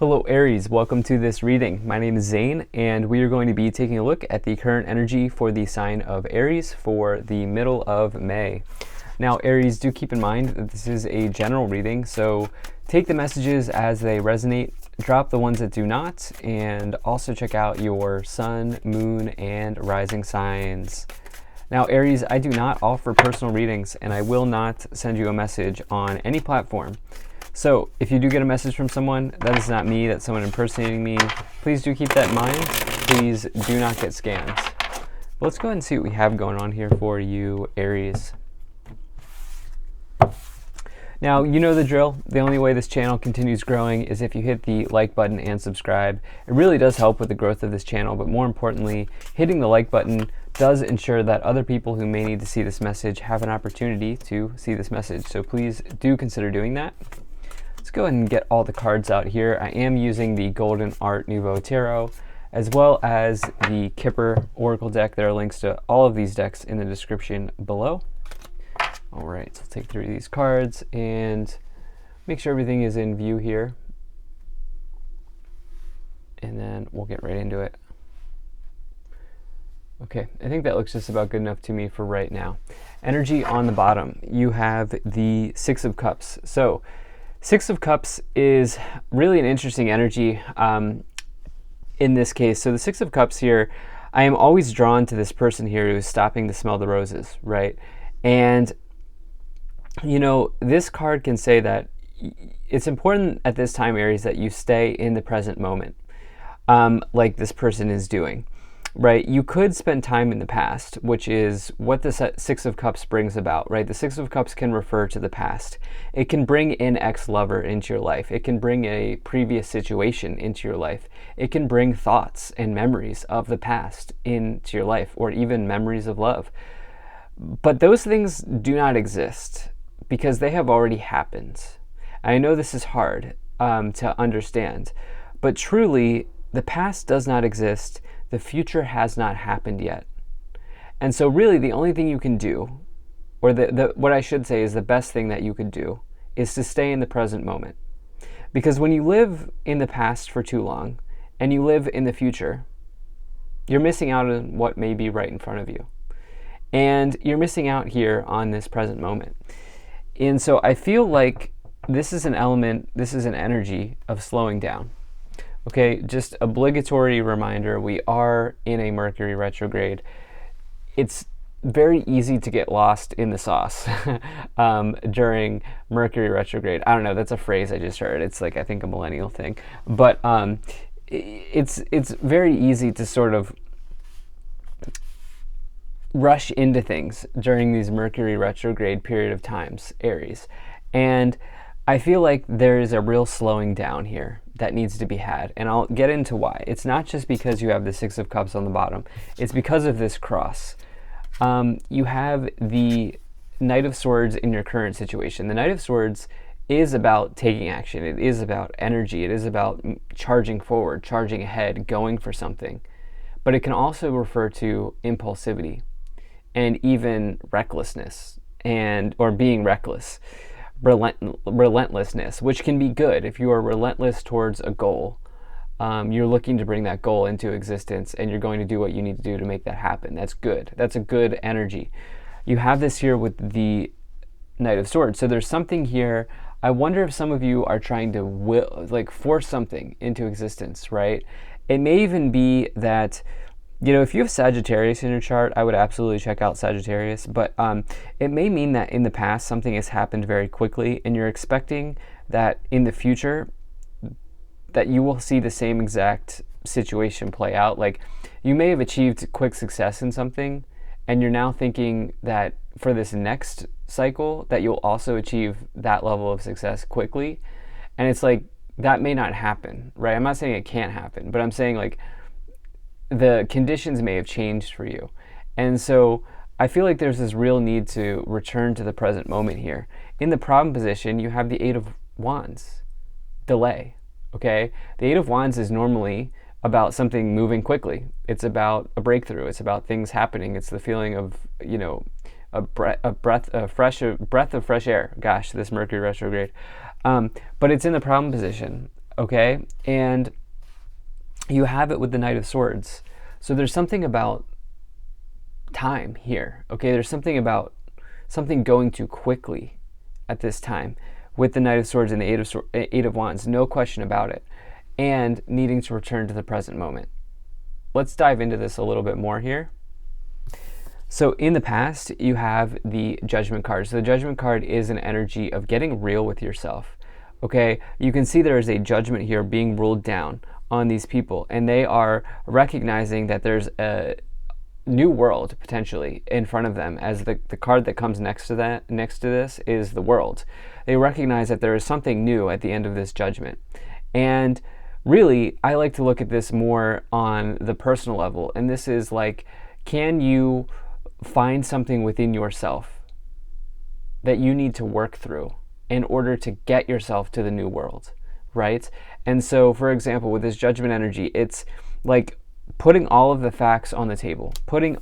Hello Aries, welcome to this reading. My name is Zane and we are going to be taking a look at the current energy for the sign of Aries for the middle of May. Now Aries, do keep in mind that this is a general reading, so take the messages as they resonate, drop the ones that do not, and also check out your sun, moon, and rising signs. Now Aries, I do not offer personal readings and I will not send you a message on any platform. So if you do get a message from someone, that is not me, that's someone impersonating me. Please do keep that in mind. Please do not get scammed. But let's go ahead and see what we have going on here for you, Aries. Now, you know the drill. The only way this channel continues growing is if you hit the like button and subscribe. It really does help with the growth of this channel, but more importantly, hitting the like button does ensure that other people who may need to see this message have an opportunity to see this message. So please do consider doing that. Let's go ahead and get all the cards out here. I am using the Golden Art Nouveau Tarot, as well as the Kipper Oracle deck. There are links to all of these decks in the description below. All right, so I'll take through these cards and make sure everything is in view here. And then we'll get right into it. Okay, I think that looks just about good enough to me for right now. Energy on the bottom, you have the Six of Cups. So Six of Cups is really an interesting energy in this case. So the Six of Cups here, I am always drawn to this person here who is stopping to smell the roses, right? And, you know, this card can say that it's important at this time, Aries, that you stay in the present moment, like this person is doing. Right, you could spend time in the past, which is what the Six of Cups brings about, right? The Six of Cups can refer to the past. It can bring an ex-lover into your life. It can bring a previous situation into your life. It can bring thoughts and memories of the past into your life, or even memories of love. But those things do not exist because they have already happened. I know this is hard to understand, but truly, the past does not exist. The future has not happened yet. And so really the only thing you can do, or what I should say is the best thing that you could do, is to stay in the present moment. Because when you live in the past for too long, and you live in the future, you're missing out on what may be right in front of you. And you're missing out here on this present moment. And so I feel like this is an element, this is an energy of slowing down. Okay, just obligatory reminder, we are in a Mercury retrograde. It's very easy to get lost in the sauce during Mercury retrograde. I don't know, that's a phrase I just heard. It's like, I think, a millennial thing. But it's very easy to sort of rush into things during these Mercury retrograde period of times, Aries. And I feel like there is a real slowing down here that needs to be had, and I'll get into why. It's not just because you have the Six of Cups on the bottom, it's because of this cross. You have the Knight of Swords in your current situation. The Knight of Swords is about taking action, it is about energy, it is about charging forward, charging ahead, going for something. But it can also refer to impulsivity and even recklessness, or being reckless. Relentlessness, which can be good. If you are relentless towards a goal, you're looking to bring that goal into existence and you're going to do what you need to do to make that happen. That's good. That's a good energy. You have this here with the Knight of Swords. So there's something here. I wonder if some of you are trying to force something into existence, right? It may even be that, you know, if you have Sagittarius in your chart, I would absolutely check out Sagittarius, but it may mean that in the past something has happened very quickly and you're expecting that in the future that you will see the same exact situation play out. Like, you may have achieved quick success in something and you're now thinking that for this next cycle that you'll also achieve that level of success quickly. And it's like, that may not happen, right? I'm not saying it can't happen, but I'm saying, like, the conditions may have changed for you. And so I feel like there's this real need to return to the present moment here. In the problem position, you have the Eight of Wands. Delay, okay? The Eight of Wands is normally about something moving quickly. It's about a breakthrough. It's about things happening. It's the feeling of, you know, a breath of fresh air. Gosh, this Mercury retrograde. But it's in the problem position. okay? And you have it with the Knight of Swords. So there's something about time here, okay? There's something about something going too quickly at this time with the Knight of Swords and the Eight of Wands, no question about it, and needing to return to the present moment. Let's dive into this a little bit more here. So in the past, you have the Judgment card. So the Judgment card is an energy of getting real with yourself, okay? You can see there is a judgment here being ruled down on these people, and they are recognizing that there's a new world potentially in front of them, as the card that comes next to this is the World. They recognize that there is something new at the end of this judgment. And really, I like to look at this more on the personal level, and this is like, can you find something within yourself that you need to work through in order to get yourself to the new world, right? And so, for example, with this judgment energy, it's like putting all of the facts on the table, putting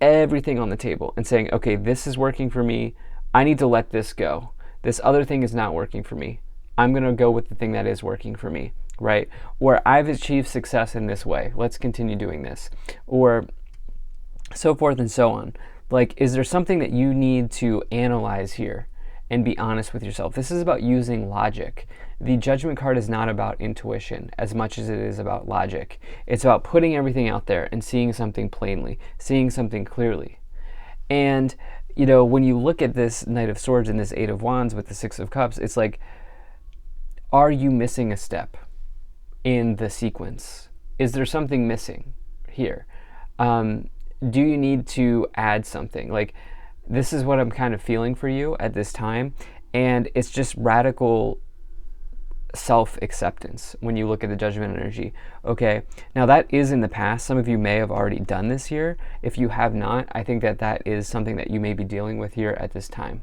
everything on the table and saying, okay, this is working for me. I need to let this go. This other thing is not working for me. I'm going to go with the thing that is working for me, right? Or I've achieved success in this way. Let's continue doing this. Or so forth and so on. Like, is there something that you need to analyze here and be honest with yourself? This is about using logic. The Judgment card is not about intuition as much as it is about logic. It's about putting everything out there and seeing something plainly, seeing something clearly. And, you know, when you look at this Knight of Swords and this Eight of Wands with the Six of Cups, it's like, are you missing a step in the sequence? Is there something missing here? Do you need to add something? Like, this is what I'm kind of feeling for you at this time. And it's just radical self-acceptance when you look at the Judgment energy. Okay, now that is in the past. Some of you may have already done this here. If you have not, I think that is something that you may be dealing with here at this time.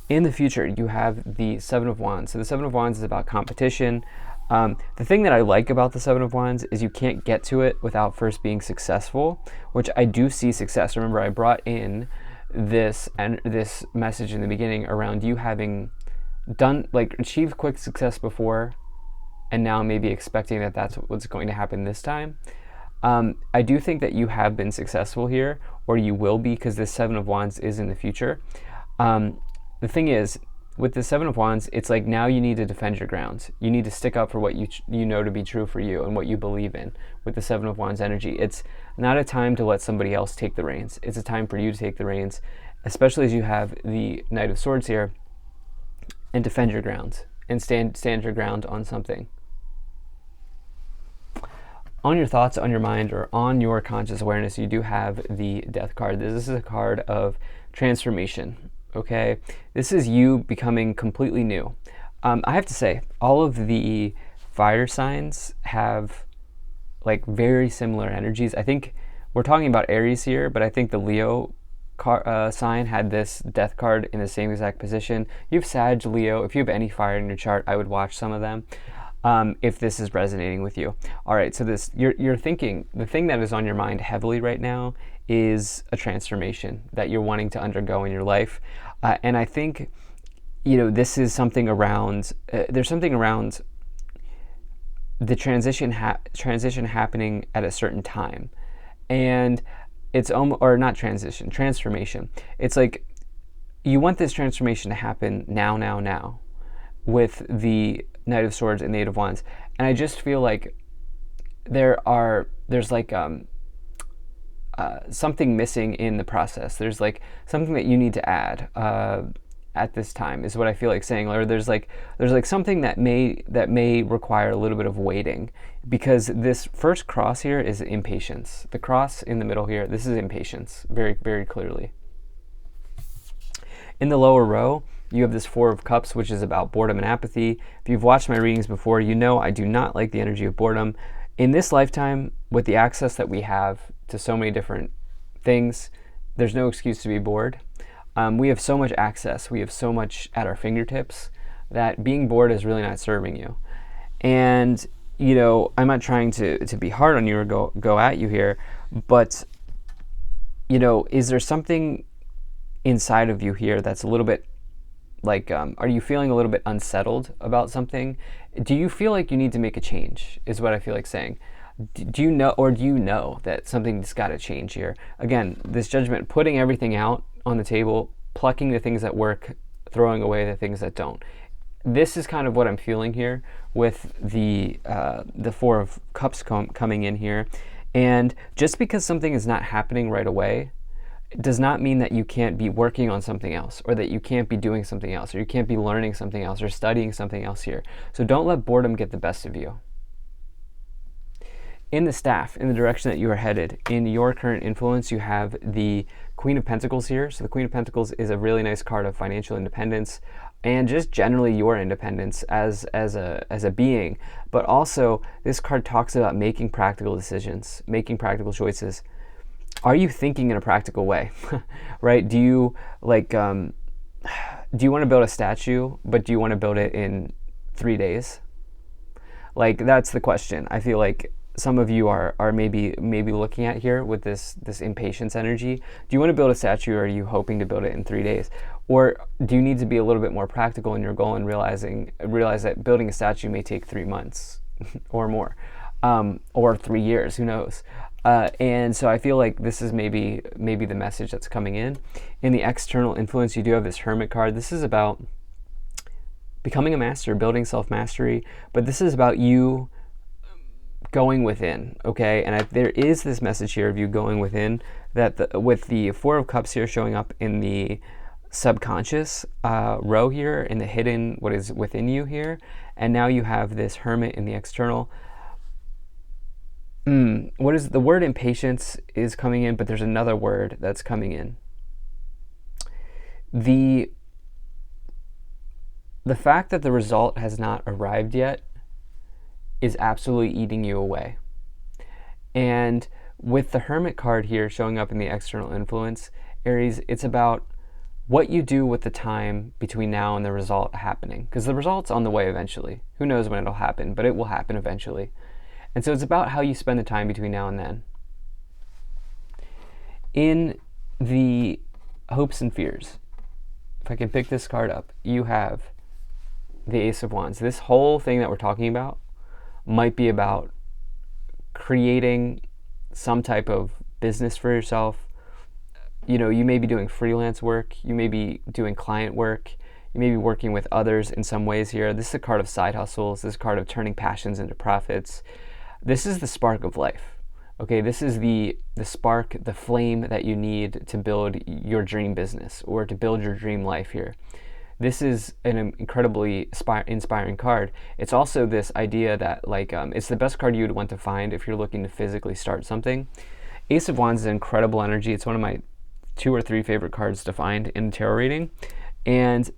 In the future, you have the Seven of Wands. So the Seven of Wands is about competition. The thing that I like about the Seven of Wands is you can't get to it without first being successful, which I do see success. Remember, I brought in this message in the beginning around you having done, like, achieved quick success before, and now maybe expecting that that's what's going to happen this time. I do think that you have been successful here, or you will be, because this Seven of Wands is in the future. The thing is, with the Seven of Wands, it's like now you need to defend your grounds. You need to stick up for what you know to be true for you and what you believe in. With the Seven of Wands energy, it's not a time to let somebody else take the reins. It's a time for you to take the reins, especially as you have the Knight of Swords here, and defend your grounds and stand your ground on something. On your thoughts, on your mind, or on your conscious awareness, you do have the Death card. This is a card of transformation. Okay, this is you becoming completely new. I have to say, all of the fire signs have like very similar energies. I think we're talking about Aries here, but I think the Leo sign had this Death card in the same exact position. You have Sag, Leo. If you have any fire in your chart, I would watch some of them if this is resonating with you. All right, so this you're thinking, the thing that is on your mind heavily right now is a transformation that you're wanting to undergo in your life. And I think, you know, this is something around, there's something around the transition happening at a certain time. And it's or not transition, transformation. It's like you want this transformation to happen now with the Knight of Swords and the Eight of Wands. And I just feel like there's like something missing in the process. There's like something that you need to add at this time, is what I feel like saying. Or there's like something that may require a little bit of waiting, because this first cross here is impatience. The cross in the middle here, this is impatience, very, very clearly. In the lower row, you have this Four of Cups, which is about boredom and apathy. If you've watched my readings before, you know I do not like the energy of boredom. In this lifetime, with the access that we have to so many different things, there's no excuse to be bored. We have so much access, we have so much at our fingertips, that being bored is really not serving you. And, you know, I'm not trying to be hard on you or go at you here, but, you know, is there something inside of you here that's a little bit are you feeling a little bit unsettled about something? Do you feel like you need to make a change, is what I feel like saying. Do you know that something's got to change here? Again, this Judgment, putting everything out on the table, plucking the things that work, throwing away the things that don't. This is kind of what I'm feeling here with the Four of Cups coming in here. And just because something is not happening right away, it does not mean that you can't be working on something else, or that you can't be doing something else, or you can't be learning something else, or studying something else here. So don't let boredom get the best of you. In the Staff, in the direction that you are headed, in your current influence, you have the Queen of Pentacles here. So the Queen of Pentacles is a really nice card of financial independence, and just generally your independence as a being. But also, this card talks about making practical decisions, making practical choices. Are you thinking in a practical way? Right? Do you do you want to build a statue, but do you want to build it in 3 days? That's the question. I feel like some of you are maybe looking at here with this impatience energy. Do you want to build a statue, or are you hoping to build it in 3 days? Or do you need to be a little bit more practical in your goal and realize that building a statue may take 3 months or more, or 3 years, who knows? And so I feel like this is maybe the message that's coming in. In the external influence, you do have this Hermit card. This is about becoming a master, building self-mastery, but this is about you going within, okay? And there is this message here of you going within, that with the Four of Cups here showing up in the subconscious row here, in the hidden, what is within you here, and now you have this Hermit in the external. What is the word? Impatience is coming in, but there's another word that's coming in. The fact that the result has not arrived yet is absolutely eating you away. And with the Hermit card here showing up in the external influence, Aries, it's about what you do with the time between now and the result happening. Because the result's on the way eventually. Who knows when it'll happen, but it will happen eventually. And so it's about how you spend the time between now and then. In the Hopes and Fears, if I can pick this card up, you have the Ace of Wands. This whole thing that we're talking about might be about creating some type of business for yourself. You may be doing freelance work, you may be doing client work, you may be working with others in some ways here. This is a card of side hustles, this is a card of turning passions into profits. This is the spark of life. Okay, this is the spark, the flame that you need to build your dream business, or to build your dream life here. This is an incredibly inspiring card. It's also this idea that it's the best card you would want to find if you're looking to physically start something. Ace of Wands is incredible energy. It's one of my 2 or 3 favorite cards to find in a tarot reading. And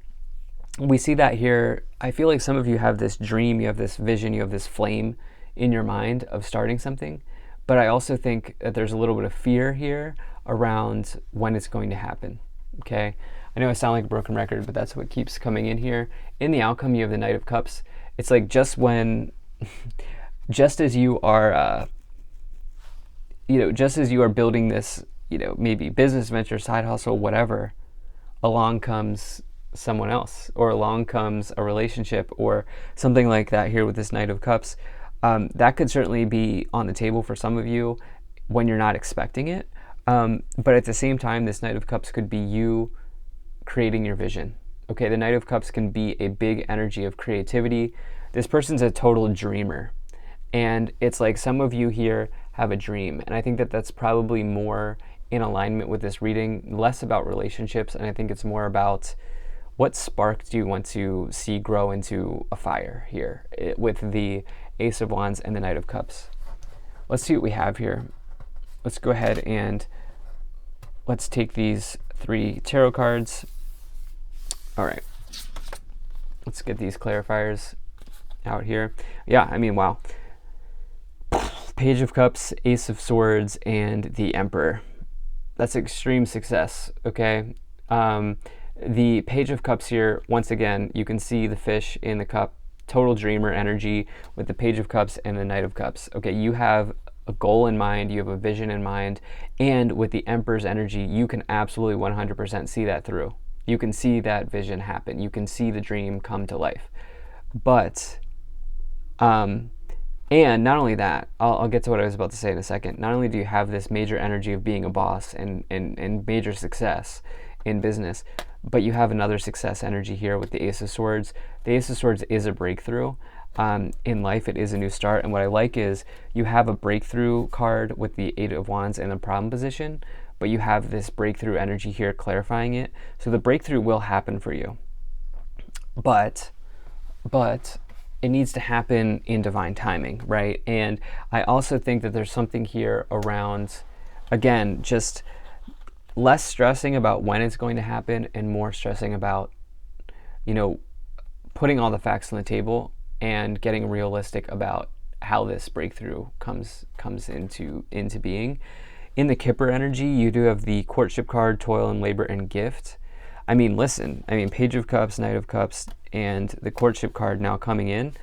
we see that here. I feel like some of you have this dream, you have this vision, you have this flame in your mind of starting something. But I also think that there's a little bit of fear here around when it's going to happen. Okay? I know I sound like a broken record, but that's what keeps coming in here. In the outcome, you have the Knight of Cups. It's like just as you are, just as you are building this, maybe business venture, side hustle, whatever, along comes someone else, or along comes a relationship, or something like that here with this Knight of Cups. That could certainly be on the table for some of you when you're not expecting it. But at the same time, this Knight of Cups could be you creating your vision. Okay, the Knight of Cups can be a big energy of creativity. This person's a total dreamer. And it's like some of you here have a dream. And I think that that's probably more in alignment with this reading, less about relationships. And I think it's more about what spark do you want to see grow into a fire here with the Ace of Wands and the Knight of Cups. Let's see what we have here. Let's go ahead and let's take these 3 tarot cards. All right, let's get these clarifiers out here. Yeah, I mean, wow. Page of Cups, Ace of Swords, and the Emperor. That's extreme success, okay? The Page of Cups here, once again, you can see the fish in the cup, total dreamer energy with the Page of Cups and the Knight of Cups. Okay, you have a goal in mind, you have a vision in mind, and with the Emperor's energy, you can absolutely 100% see that through. You can see that vision happen. You can see the dream come to life. But, and not only that, I'll get to what I was about to say in a second. Not only do you have this major energy of being a boss and major success in business, but you have another success energy here with the Ace of Swords. The Ace of Swords is a breakthrough. In life, it is a new start. And what I like is you have a breakthrough card with the Eight of Wands in the problem position, but you have this breakthrough energy here clarifying it. So the breakthrough will happen for you. But it needs to happen in divine timing, right? And I also think that there's something here around, again, just less stressing about when it's going to happen and more stressing about, putting all the facts on the table and getting realistic about how this breakthrough comes into being. In the Kipper energy, you do have the courtship card, toil and labor and gift. I mean, listen, Page of Cups, Knight of Cups, and the courtship card now coming in.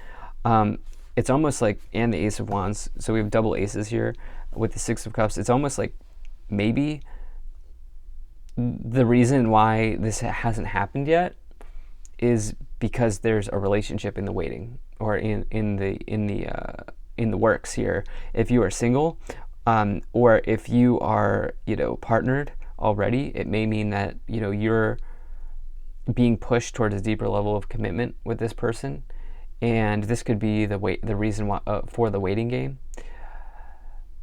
It's almost like, and the Ace of Wands. So we have double aces here with the Six of Cups. It's almost like maybe the reason why this hasn't happened yet is because there's a relationship in the waiting, or in the works here. If you are single, or if you are partnered already, it may mean that you're being pushed towards a deeper level of commitment with this person, and this could be the reason why, for the waiting game.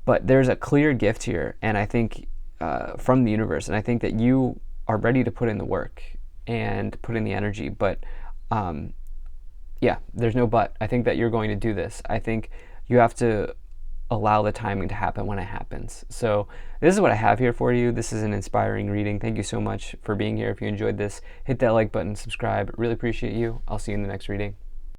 But there's a clear gift here, and I think from the universe, and I think that you are ready to put in the work and put in the energy. But there's no but. I think that you're going to do this. I think you have to allow the timing to happen when it happens. So this is what I have here for you. This is an inspiring reading. Thank you so much for being here. If you enjoyed this, hit that like button, subscribe. Really appreciate you. I'll see you in the next reading.